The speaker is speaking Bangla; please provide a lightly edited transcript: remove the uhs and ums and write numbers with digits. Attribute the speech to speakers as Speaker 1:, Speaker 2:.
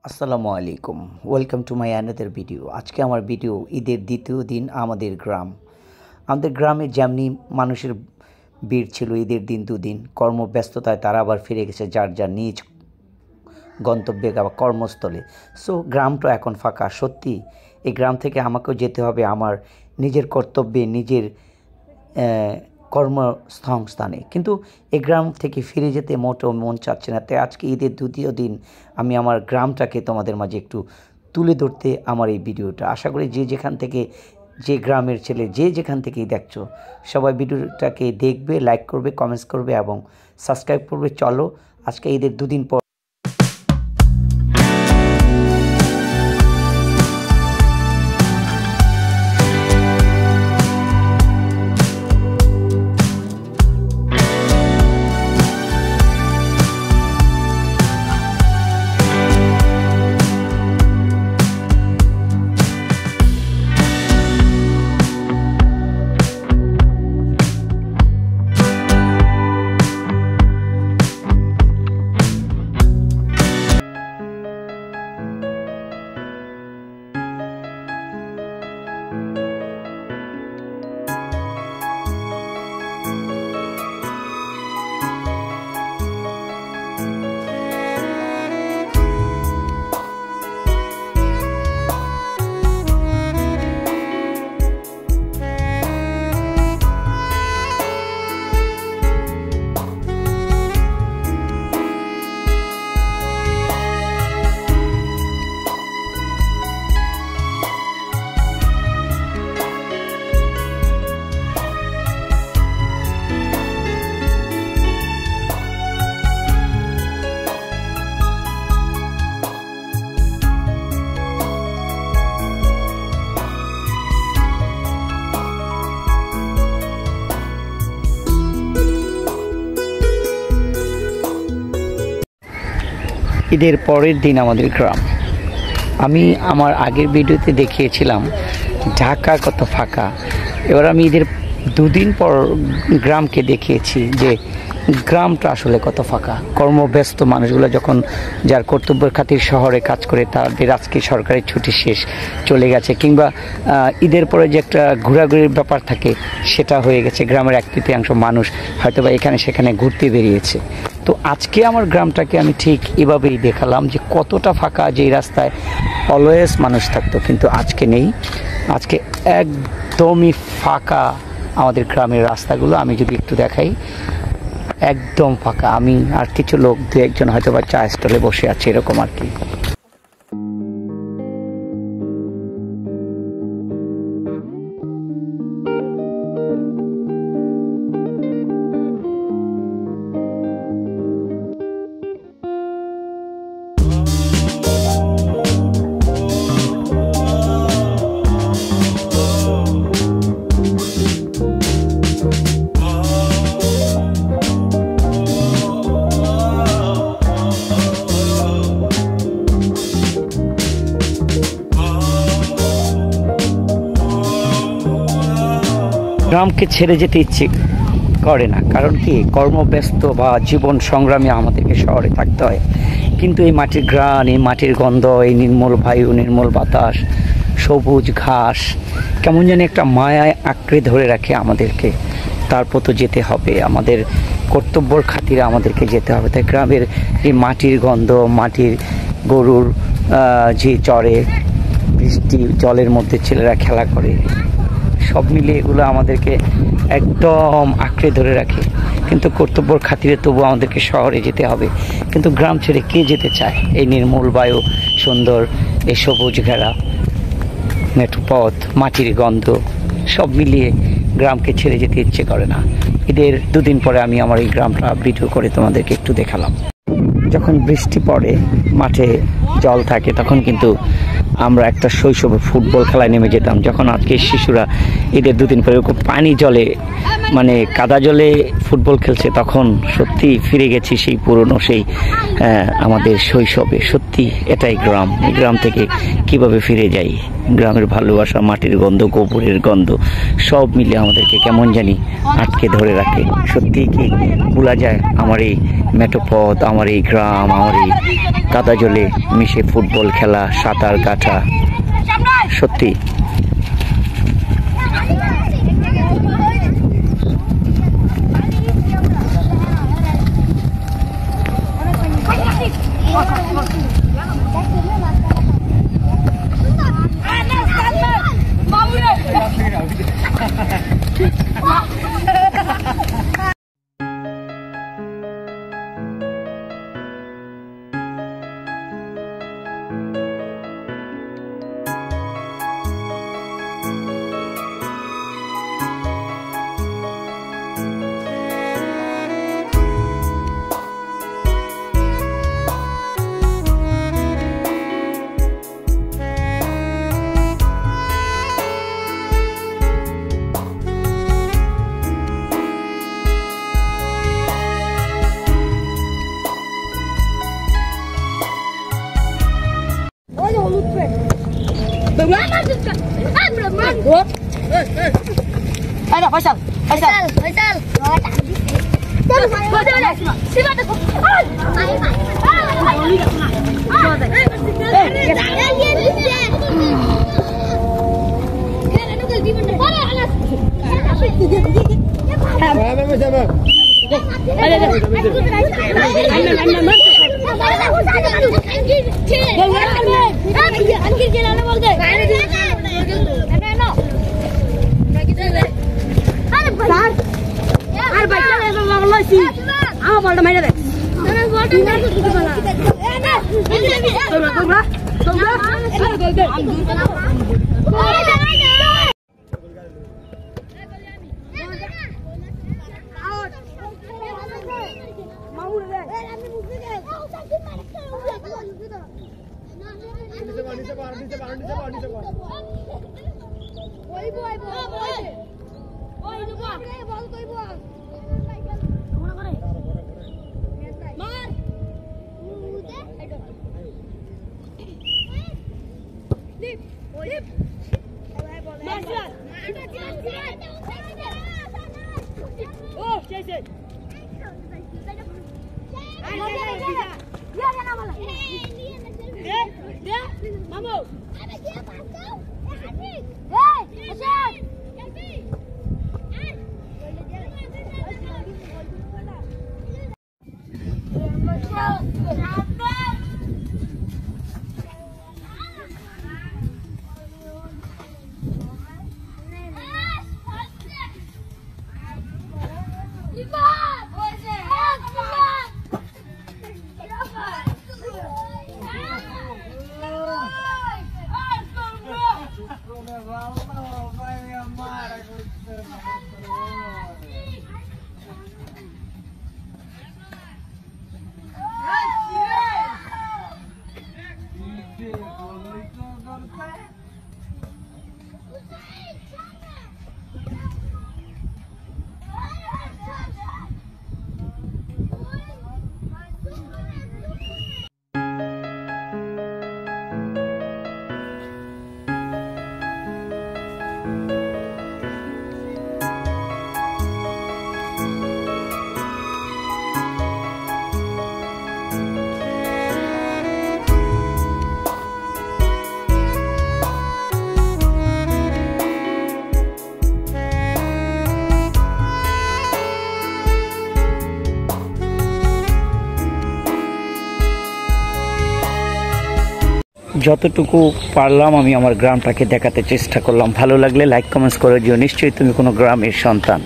Speaker 1: আসসালামু আলাইকুম, welcome to my another video. আজকে আমার ভিডিও ঈদের দ্বিতীয় দিন আমাদের গ্রামে যেমনি মানুষের ভিড় ছিল ঈদের দিন দুদিন কর্মব্যস্ততায় তারা আবার ফিরে গেছে যার যার নিজ গন্তব্যে বা কর্মস্থলে। সো গ্রামটা এখন ফাঁকা। সত্যি এই গ্রাম থেকে আমাকেও যেতে হবে আমার নিজের কর্তব্যে, নিজের কর্মসংস্থানে, কিন্তু এই গ্রাম থেকে ফিরে যেতে মোটেও মন চাচ্ছে না। তাই আজকে ঈদের দ্বিতীয় দিন আমি আমার গ্রামটাকে তোমাদের মাঝে একটু তুলে ধরতে আমার এই ভিডিওটা। আশা করি যে যেখান থেকে, যে গ্রামের ছেলে যে যেখান থেকেই দেখছো, সবাই ভিডিওটাকে দেখবে, লাইক করবে, কমেন্টস করবে এবং সাবস্ক্রাইব করবে। চলো আজকে ঈদের দুদিন পর ঈদের পরের দিন আমাদের গ্রাম। আমি আমার আগের ভিডিওতে দেখিয়েছিলাম ঢাকা কত ফাঁকা। এবার আমি ঈদের দুদিন পর গ্রামকে দেখিয়েছি যে গ্রামটা আসলে কত ফাঁকা। কর্মব্যস্ত মানুষগুলো যখন যার কর্তব্যের খাতির শহরে কাজ করে, তাদের আজকে সরকারি ছুটি শেষ, চলে গেছে, কিংবা ঈদের পরে যে একটা ঘোরাঘুরির ব্যাপার থাকে সেটা হয়ে গেছে। গ্রামের 1/3 মানুষ হয়তো বা এখানে সেখানে ঘুরতে বেরিয়েছে। তো আজকে আমার গ্রামটাকে আমি ঠিক এভাবেই দেখালাম যে কতটা ফাঁকা, যে রাস্তায় অলওয়েজ মানুষ থাকতো কিন্তু আজকে নেই। আজকে একদমই ফাঁকা আমাদের গ্রামের রাস্তাগুলো। আমি যদি একটু দেখাই, একদম ফাঁকা। আমি আর কিছু লোক, দু একজন হয়তো বা চা স্টলে বসে আছে, এরকম আর কি। গ্রামকে ছেড়ে যেতে ইচ্ছে করে না, কারণ কি কর্মব্যস্ত বা জীবন সংগ্রামে আমাদেরকে শহরে থাকতে হয়। কিন্তু এই মাটির ঘ্রাণ, এই মাটির গন্ধ, এই নির্মল বায়ু, নির্মল বাতাস, সবুজ ঘাস কেমন যেন একটা মায়ায় আঁকড়ে ধরে রাখে আমাদেরকে। তারপর তো যেতে হবে, আমাদের কর্তব্যর খাতিরে আমাদেরকে যেতে হবে। তাই গ্রামের এই মাটির গন্ধ, মাটির গরুর যে চড়ে, বৃষ্টি জলের মধ্যে ছেলেরা খেলা করে, সব মিলিয়ে এগুলো আমাদেরকে একদম আঁকড়ে ধরে রাখে। কিন্তু কর্তব্যর খাতিরে তবু আমাদেরকে শহরে যেতে হবে। কিন্তু গ্রাম ছেড়ে কে যেতে চায়? এই নির্মল বায়ু, সুন্দর এই সবুজ ঘেরা মেঠো পথ, মাটির গন্ধ, সব মিলিয়ে গ্রামকে ছেড়ে যেতে ইচ্ছে করে না। ঈদের দুদিন পরে আমি আমার এই গ্রামটা ভিডিও করে তোমাদেরকে একটু দেখালাম। যখন বৃষ্টি পড়ে, মাঠে জল থাকে, তখন কিন্তু আমরা একটা শৈশবে ফুটবল খেলায় নেমে যেতাম, যখন আজকে শিশুরা ঈদের দুদিন পরে পানি জলে মানে কাদা জলে ফুটবল খেলছে, তখন সত্যি ফিরে গেছি সেই পুরনো সেই আমাদের শৈশবে। সত্যি এটাই গ্রাম। এই গ্রাম থেকে কিভাবে ফিরে যাই, গ্রামের ভালোবাসা, মাটির গন্ধ, গোবরের গন্ধ সব মিলে আমাদেরকে কেমন জানি আটকে ধরে রাখে। সত্যি কি ভোলা যায় আমার এই মেঠোপথ, আমার এই গ্রাম, আমার এই কাদা জলে মিশে ফুটবল খেলা, সাঁতার কাটা। সত্যি যতটুকু পারলাম আমি আমার গ্রামটাকে দেখাতে চেষ্টা করলাম। ভালো লাগলে লাইক কমেন্টস করে দিও। নিশ্চয়ই তুমি কোনো গ্রামের সন্তান।